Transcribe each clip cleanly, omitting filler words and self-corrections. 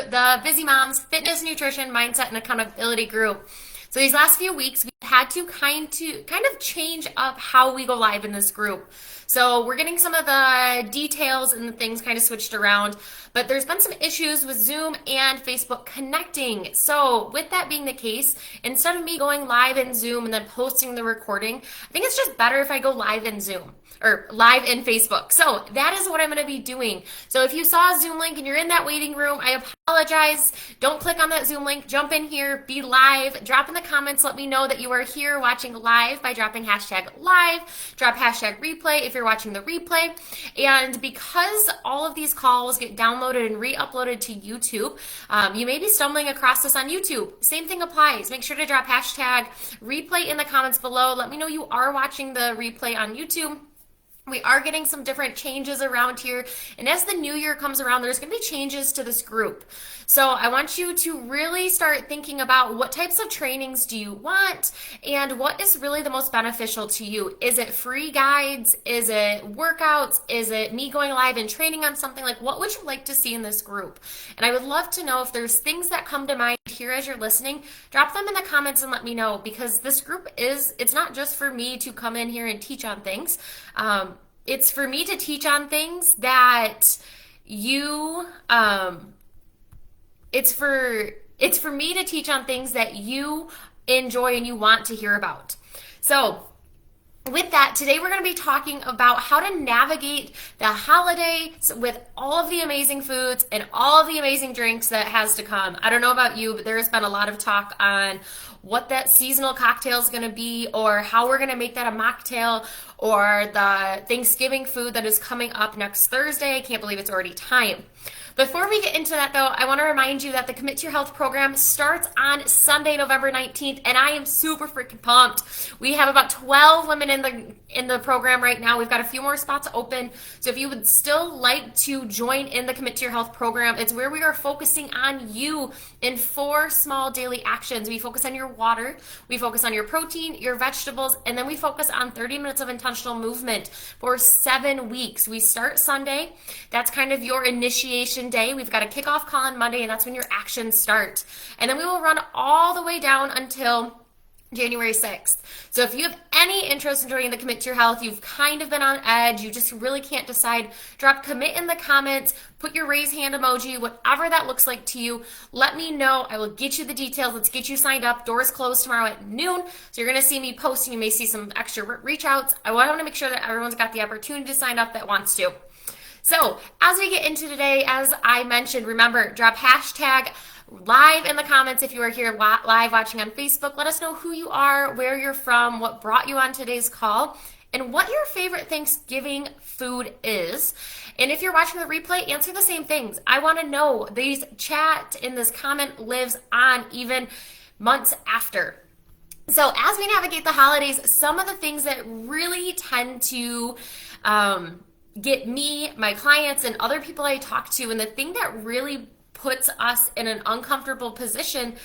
the Busy Moms Fitness, Nutrition, Mindset, and Accountability group. So these last few weeks, we had to kind of change up how we go live in this group. So we're getting some of the details and the things kind of switched around, but there's been some issues with Zoom and Facebook connecting. So with that being the case, instead of me going live in Zoom and then posting the recording, I think it's just better if I go live in Zoom or live in Facebook. So that is what I'm going to be doing. So if you saw a Zoom link and you're in that waiting room, I apologize. Don't click on that Zoom link. Jump in here, be live, drop in the comments. Let me know that you are here watching live by dropping hashtag live, drop hashtag replay if you're watching the replay. And because all of these calls get downloaded and re-uploaded to YouTube, you may be stumbling across this on YouTube. Same thing applies. Make sure to drop hashtag replay in the comments below. Let me know you are watching the replay on YouTube. We are getting some different changes around here. And as the new year comes around, there's going to be changes to this group. So I want you to really start thinking about what types of trainings do you want and what is really the most beneficial to you. Is it free guides? Is it workouts? Is it me going live and training on something? Like, what would you like to see in this group? And I would love to know if there's things that come to mind here as you're listening. Drop them in the comments and let me know, because this group it's not just for me to come in here and teach on things. It's for me to teach on things that you, it's for me to teach on things that you enjoy and you want to hear about. So with that, today we're going to be talking about how to navigate the holidays with all of the amazing foods and all of the amazing drinks that has to come. I don't know about you, but there has been a lot of talk on what that seasonal cocktail is going to be, or how we're going to make that a mocktail, or the Thanksgiving food that is coming up next Thursday. I can't believe it's already time. Before we get into that, though, I want to remind you that the Commit to Your Health program starts on Sunday, November 19th, and I am super freaking pumped. We have about 12 women in the program right now. We've got a few more spots open, so if you would still like to join in the Commit to Your Health program, it's where we are focusing on you in 4 small daily actions. We focus on your water, we focus on your protein, your vegetables, and then we focus on 30 minutes of intentional movement for 7 weeks. We start Sunday. That's kind of your initiation day. We've got a kickoff call on Monday, and that's when your actions start. And then we will run all the way down until January 6th. So if you have any interest in joining the Commit to Your Health, you've kind of been on edge, you just really can't decide, drop commit in the comments, put your raise hand emoji, whatever that looks like to you. Let me know. I will get you the details. Let's get you signed up. Doors close tomorrow at noon. So you're going to see me posting. You may see some extra reach outs. I want to make sure that everyone's got the opportunity to sign up that wants to. So as we get into today, as I mentioned, remember, drop hashtag live in the comments if you are here live watching on Facebook. Let us know who you are, where you're from, what brought you on today's call, and what your favorite Thanksgiving food is. And if you're watching the replay, answer the same things. I want to know. These chat in this comment lives on even months after. So as we navigate the holidays, some of the things that really tend to get me, my clients, and other people I talk to, and the thing that really puts us in an uncomfortable position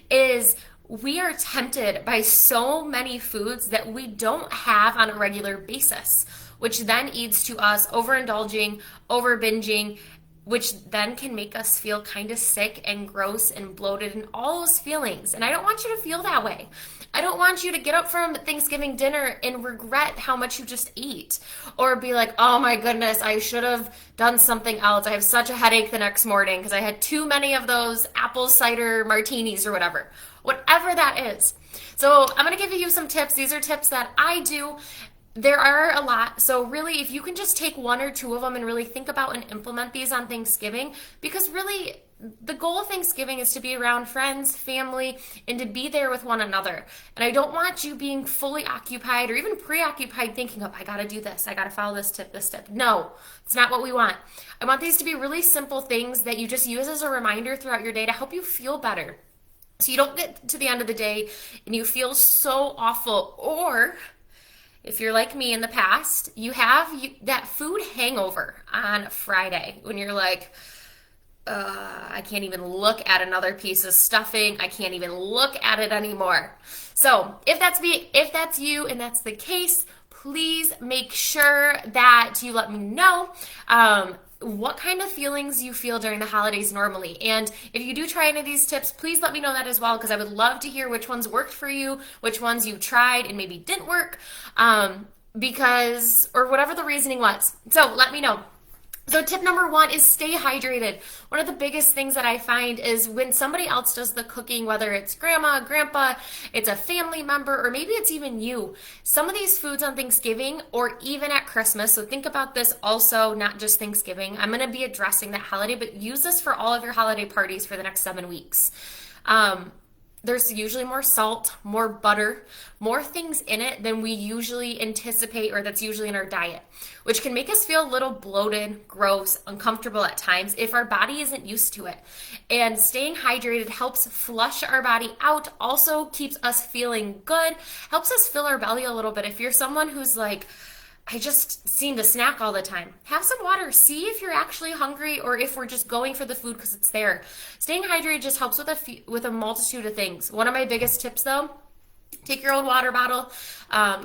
is we are tempted by so many foods that we don't have on a regular basis, which then leads to us overindulging, over binging, which then can make us feel kind of sick and gross and bloated and all those feelings. And I don't want you to feel that way. I don't want you to get up from Thanksgiving dinner and regret how much you just ate, or be like, oh my goodness, I should have done something else. I have such a headache the next morning because I had too many of those apple cider martinis or whatever that is. So I'm going to give you some tips. These are tips that I do. There are a lot, so really if you can just take 1 or 2 of them and really think about and implement these on Thanksgiving, because really the goal of Thanksgiving is to be around friends, family, and to be there with one another. And I don't want you being fully occupied or even preoccupied thinking, oh, I gotta do this, I gotta follow this tip, this tip. No, it's not what we want. I want these to be really simple things that you just use as a reminder throughout your day to help you feel better. So you don't get to the end of the day and you feel so awful, or if you're like me in the past, you have that food hangover on Friday when you're like, I can't even look at another piece of stuffing. I can't even look at it anymore. So if that's you and that's the case, please make sure that you let me know. what kind of feelings you feel during the holidays normally. And if you do try any of these tips, please let me know that as well, because I would love to hear which ones worked for you, which ones you tried and maybe didn't work, or whatever the reasoning was. So let me know. So tip number 1 is stay hydrated. One of the biggest things that I find is when somebody else does the cooking, whether it's grandma, grandpa, it's a family member, or maybe it's even you. Some of these foods on Thanksgiving or even at Christmas, so think about this also, not just Thanksgiving. I'm going to be addressing that holiday, but use this for all of your holiday parties for the next 7 weeks. There's usually more salt, more butter, more things in it than we usually anticipate or that's usually in our diet, which can make us feel a little bloated, gross, uncomfortable at times if our body isn't used to it. And staying hydrated helps flush our body out, also keeps us feeling good, helps us fill our belly a little bit. If you're someone who's like, I just seem to snack all the time, have some water. See if you're actually hungry or if we're just going for the food because it's there. Staying hydrated just helps with a multitude of things. One of my biggest tips though, take your own water bottle.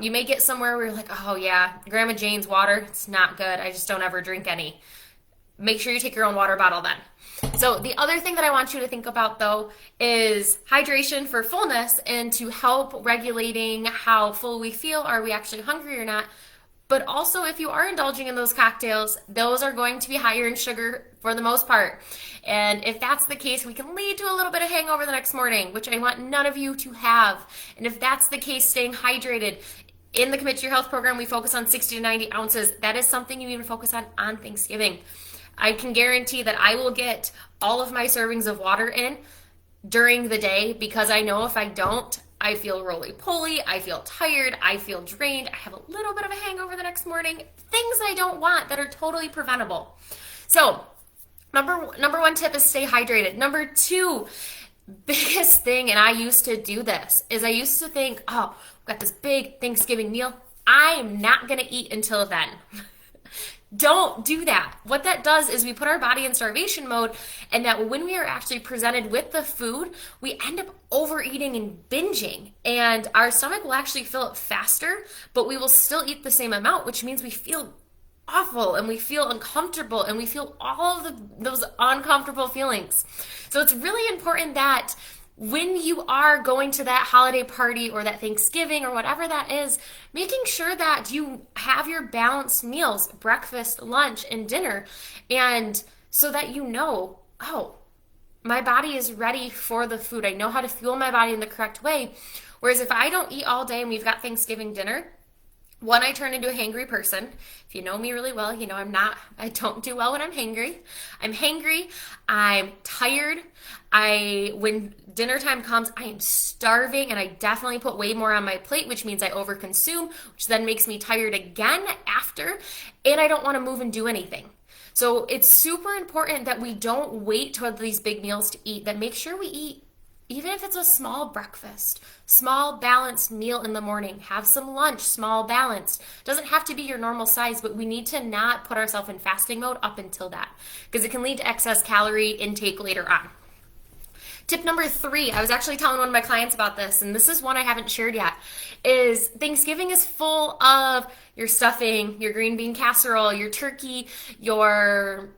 You may get somewhere where you're like, oh yeah, Grandma Jane's water, it's not good. I just don't ever drink any. Make sure you take your own water bottle then. So the other thing that I want you to think about though is hydration for fullness and to help regulating how full we feel. Are we actually hungry or not? But also, if you are indulging in those cocktails, those are going to be higher in sugar for the most part. And if that's the case, we can lead to a little bit of hangover the next morning, which I want none of you to have. And if that's the case, staying hydrated. In the Commit to Your Health program, we focus on 60 to 90 ounces. That is something you need to focus on Thanksgiving. I can guarantee that I will get all of my servings of water in during the day because I know if I don't, I feel roly-poly, I feel tired, I feel drained, I have a little bit of a hangover the next morning, things I don't want that are totally preventable. So, number 1 tip is stay hydrated. Number 2, biggest thing, and I used to do this, is I used to think, oh, we've got this big Thanksgiving meal, I am not going to eat until then. Don't do that. What that does is we put our body in starvation mode, and that when we are actually presented with the food, we end up overeating and binging, and our stomach will actually fill up faster, but we will still eat the same amount, which means we feel awful and we feel uncomfortable and we feel all of those uncomfortable feelings. So it's really important that when you are going to that holiday party or that Thanksgiving or whatever that is, making sure that you have your balanced meals, breakfast, lunch, and dinner, and so that you know, oh, my body is ready for the food. I know how to fuel my body in the correct way. Whereas if I don't eat all day and we've got Thanksgiving dinner, one, I turn into a hangry person. If you know me really well, you know I don't do well when I'm hangry. I'm hangry, I'm tired. When dinner time comes, I am starving, and I definitely put way more on my plate, which means I overconsume, which then makes me tired again after, and I don't want to move and do anything. So it's super important that we don't wait toward these big meals to eat, that make sure we eat. Even if it's a small breakfast, small balanced meal in the morning, have some lunch, small balanced. Doesn't have to be your normal size, but we need to not put ourselves in fasting mode up until that, because it can lead to excess calorie intake later on. Tip number 3, I was actually telling one of my clients about this, and this is one I haven't shared yet, is Thanksgiving is full of your stuffing, your green bean casserole, your turkey, your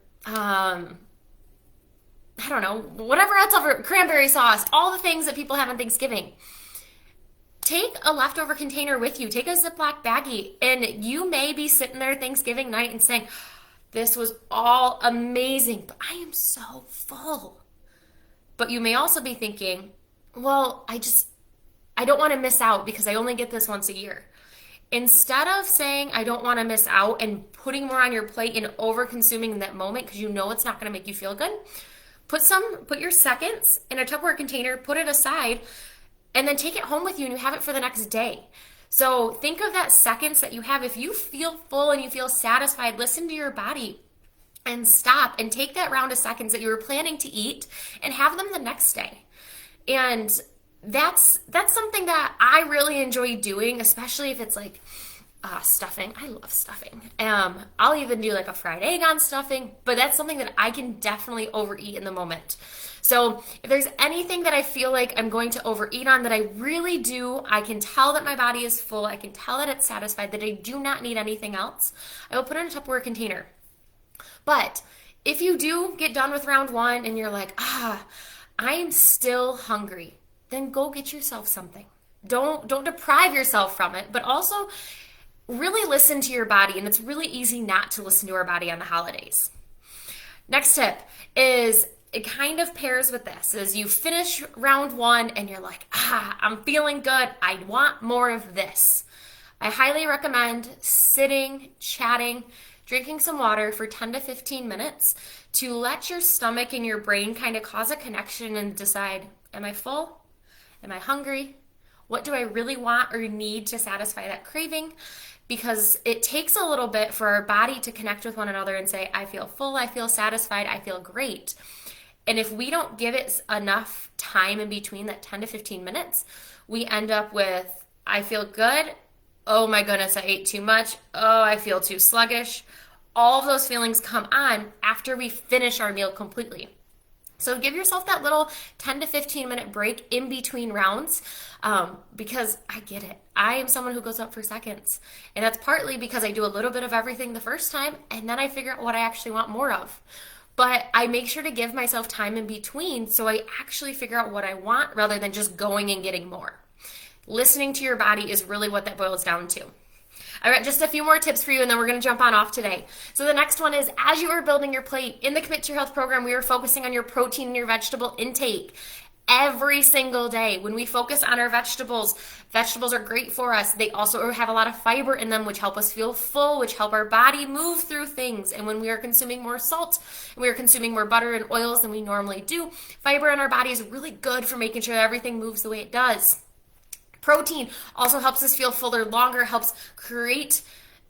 I don't know, whatever else over, cranberry sauce, all the things that people have on Thanksgiving. Take a leftover container with you. Take a Ziploc baggie, and you may be sitting there Thanksgiving night and saying, this was all amazing, but I am so full. But you may also be thinking, well, I don't want to miss out because I only get this once a year. Instead of saying, I don't want to miss out and putting more on your plate and over consuming in that moment because you know it's not going to make you feel good, put your seconds in a Tupperware container, put it aside, and then take it home with you and you have it for the next day. So think of that seconds that you have. If you feel full and you feel satisfied, listen to your body and stop and take that round of seconds that you were planning to eat and have them the next day. And that's something that I really enjoy doing, especially if it's like stuffing. I love stuffing. I'll even do like a fried egg on stuffing, but that's something that I can definitely overeat in the moment. So if there's anything that I feel like I'm going to overeat on that I really do, I can tell that my body is full, I can tell that it's satisfied, that I do not need anything else, I will put it in a Tupperware container. But if you do get done with round one and you're like, I'm still hungry, then go get yourself something. Don't deprive yourself from it, but also really listen to your body. And it's really easy not to listen to our body on the holidays. Next tip is, it kind of pairs with this, is you finish round one and you're like, I'm feeling good. I want more of this. I highly recommend sitting, chatting, drinking some water for 10 to 15 minutes to let your stomach and your brain kind of cause a connection and decide, am I full? Am I hungry? What do I really want or need to satisfy that craving? Because it takes a little bit for our body to connect with one another and say, I feel full, I feel satisfied, I feel great. And if we don't give it enough time in between that 10 to 15 minutes, we end up with, I feel good. Oh my goodness, I ate too much. Oh, I feel too sluggish. All of those feelings come on after we finish our meal completely. So give yourself that little 10 to 15 minute break in between rounds, because I get it. I am someone who goes up for seconds. And that's partly because I do a little bit of everything the first time, and then I figure out what I actually want more of. But I make sure to give myself time in between so I actually figure out what I want rather than just going and getting more. Listening to your body is really what that boils down to. All right, just a few more tips for you, and then we're going to jump on off today. So the next one is, as you are building your plate, in the Commit to Your Health program, we are focusing on your protein and your vegetable intake every single day. When we focus on our vegetables, vegetables are great for us. They also have a lot of fiber in them, which help us feel full, which help our body move through things. And when we are consuming more salt, and we are consuming more butter and oils than we normally do, fiber in our body is really good for making sure that everything moves the way it does. Protein also helps us feel fuller longer, helps create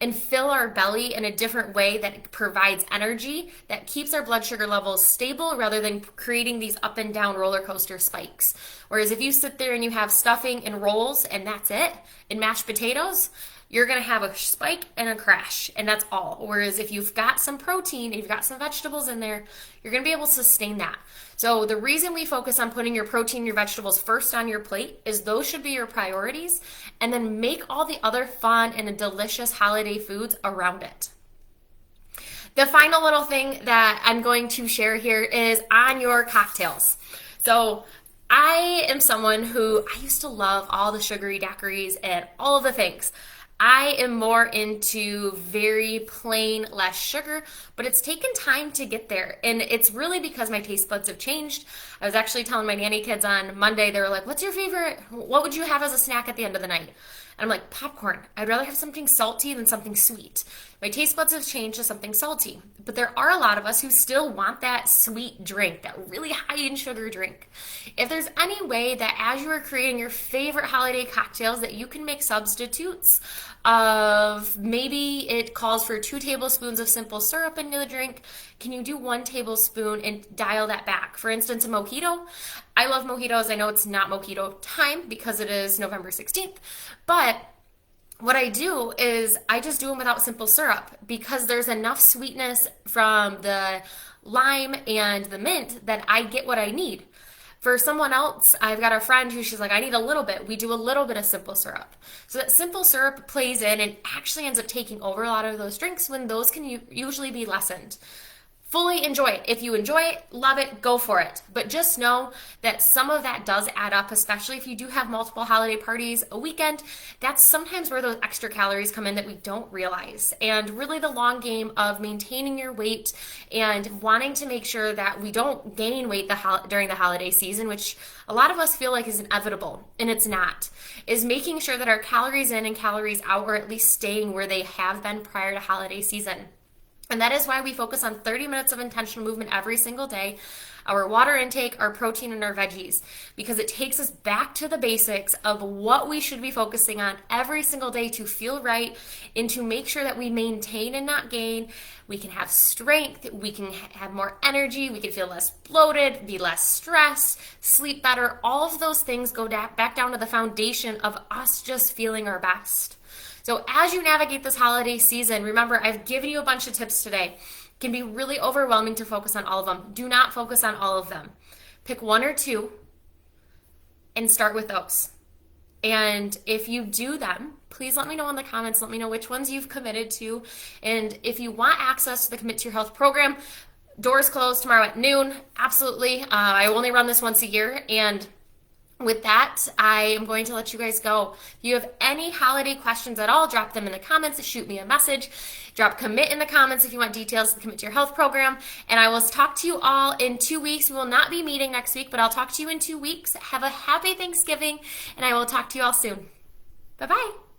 and fill our belly in a different way that provides energy, that keeps our blood sugar levels stable rather than creating these up and down roller coaster spikes. Whereas if you sit there and you have stuffing and rolls and that's it, and mashed potatoes, you're going to have a spike and a crash, and that's all. Whereas if you've got some protein and you've got some vegetables in there, you're going to be able to sustain that. So the reason we focus on putting your protein and your vegetables first on your plate is those should be your priorities, and then make all the other fun and delicious holiday foods around it. The final little thing that I'm going to share here is on your cocktails. So I am someone who, I used to love all the sugary daiquiris and all of the things. I am more into very plain, less sugar, but it's taken time to get there. And it's really because my taste buds have changed. I was actually telling my nanny kids on Monday, they were like, what's your favorite? What would you have as a snack at the end of the night? And I'm like, popcorn. I'd rather have something salty than something sweet. My taste buds have changed to something salty. But there are a lot of us who still want that sweet drink, that really high in sugar drink. If there's any way that as you are creating your favorite holiday cocktails that you can make substitutes of, maybe it calls for 2 tablespoons of simple syrup in the drink, can you do 1 tablespoon and dial that back? For instance, a mojito. I love mojitos. I know it's not mojito time because it is November 16th, but what I do is I just do them without simple syrup because there's enough sweetness from the lime and the mint that I get what I need. For someone else, I've got a friend who she's like, I need a little bit. We do a little bit of simple syrup. So that simple syrup plays in and actually ends up taking over a lot of those drinks when those can usually be lessened. Fully enjoy it. If you enjoy it, love it, go for it. But just know that some of that does add up, especially if you do have multiple holiday parties a weekend. That's sometimes where those extra calories come in that we don't realize. And really the long game of maintaining your weight and wanting to make sure that we don't gain weight during the holiday season, which a lot of us feel like is inevitable, and it's not, is making sure that our calories in and calories out are at least staying where they have been prior to holiday season. And that is why we focus on 30 minutes of intentional movement every single day, our water intake, our protein, and our veggies, because it takes us back to the basics of what we should be focusing on every single day to feel right and to make sure that we maintain and not gain. We can have strength, we can have more energy, we can feel less bloated, be less stressed, sleep better. All of those things go back down to the foundation of us just feeling our best. So as you navigate this holiday season, remember, I've given you a bunch of tips today. It can be really overwhelming to focus on all of them. Do not focus on all of them. Pick 1 or 2 and start with those. And if you do them, please let me know in the comments. Let me know which ones you've committed to. And if you want access to the Commit to Your Health program, doors closed tomorrow at noon. Absolutely. I only run this once a year. And with that, I am going to let you guys go. If you have any holiday questions at all, drop them in the comments, shoot me a message. Drop commit in the comments if you want details of the Commit to Your Health program. And I will talk to you all in 2 weeks. We will not be meeting next week, but I'll talk to you in 2 weeks. Have a happy Thanksgiving, and I will talk to you all soon. Bye-bye.